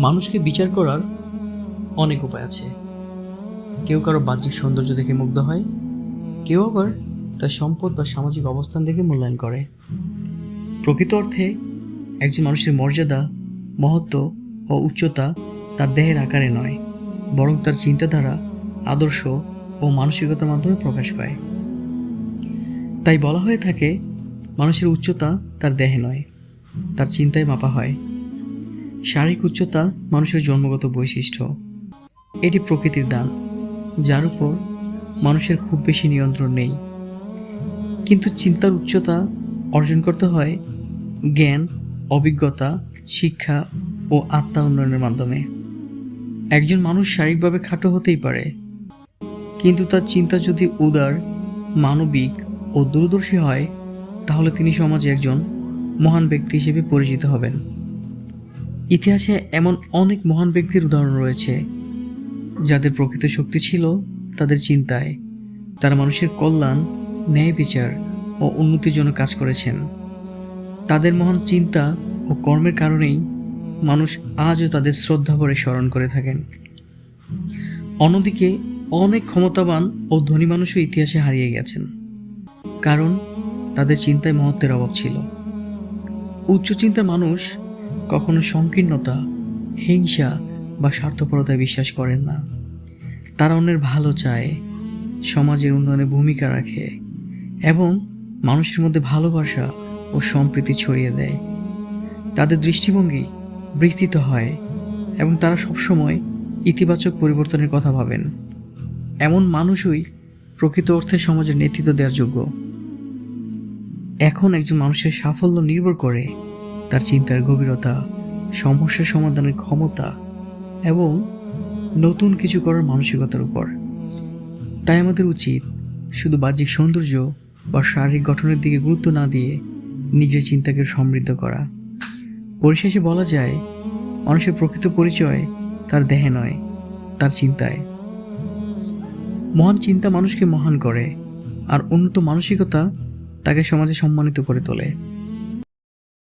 মানুষকে বিচার করার অনেক উপায় আছে। কেউ কারো বাহ্যিক সৌন্দর্য দেখে মুগ্ধ হয়, কেউ আবার তার সম্পদ বা সামাজিক অবস্থান দেখে মূল্যায়ন করে। প্রকৃত অর্থে একজন মানুষের মর্যাদা, মহত্ব ও উচ্চতা তার দেহের আকারে নয়, বরং তার চিন্তাধারা, আদর্শ ও মানসিকতার মাধ্যমে প্রকাশ পায়। তাই বলা হয়ে থাকে, মানুষের উচ্চতা তার দেহে নয়, তার চিন্তায় মাপা হয়। শারীরিক উচ্চতা মানুষের জন্মগত বৈশিষ্ট্য, এটি প্রকৃতির দান, যার উপর মানুষের খুব বেশি নিয়ন্ত্রণ নেই। কিন্তু চিন্তার উচ্চতা অর্জন করতে হয় জ্ঞান, অভিজ্ঞতা, শিক্ষা ও আত্মা উন্নয়নের মাধ্যমে। একজন মানুষ শারীরিকভাবে খাটো হতেই পারে, কিন্তু তার চিন্তা যদি উদার, মানবিক ও দূরদর্শী হয়, তাহলে তিনি সমাজে একজন মহান ব্যক্তি হিসেবে পরিচিত হবেন। ইতিহাসে এমন অনেক মহান ব্যক্তির উদাহরণ রয়েছে, যাদের প্রকৃত শক্তি ছিল তাদের চিন্তায়। তারা মানুষের কল্যাণ, ন্যায় বিচার ও উন্নতির জন্য কাজ করেছেন। তাদের মহান চিন্তা ও কর্মের কারণেই মানুষ আজও তাদের শ্রদ্ধা ভরে স্মরণ করে থাকেন। অন্যদিকে অনেক ক্ষমতাবান ও ধনী মানুষও ইতিহাসে হারিয়ে গেছেন, কারণ তাদের চিন্তায় মহত্বের অভাব ছিল। উচ্চ চিন্তার মানুষ কখনো সংকীর্ণতা, হিংসা বা স্বার্থপরতায় বিশ্বাস করেন না। তারা অন্যের ভালো চায়, সমাজের উন্নয়নে ভূমিকা রাখে এবং মানুষের মধ্যে ভালোবাসা ও সম্প্রীতি ছড়িয়ে দেয়। তাদের দৃষ্টিভঙ্গি বিস্তৃত হয় এবং তারা সবসময় ইতিবাচক পরিবর্তনের কথা ভাবেন। এমন মানুষই প্রকৃত অর্থে সমাজের নেতৃত্ব দেওয়ার যোগ্য। এখন একজন মানুষের সাফল্য নির্ভর করে তার চিন্তার গভীরতা, সমস্যা সমাধানের ক্ষমতা এবং নতুন কিছু করার মানসিকতার উপর। তাই আমাদের উচিত শুধু বাহ্যিক সৌন্দর্য বা শারীরিক গঠনের দিকে গুরুত্ব না দিয়ে নিজের চিন্তাকে সমৃদ্ধ করা। পরিশেষে বলা যায়, মানুষের প্রকৃত পরিচয় তার দেহে নয়, তার চিন্তায়। মহান চিন্তা মানুষকে মহান করে, আর উন্নত মানসিকতা তাকে সমাজে সম্মানিত করে তোলে।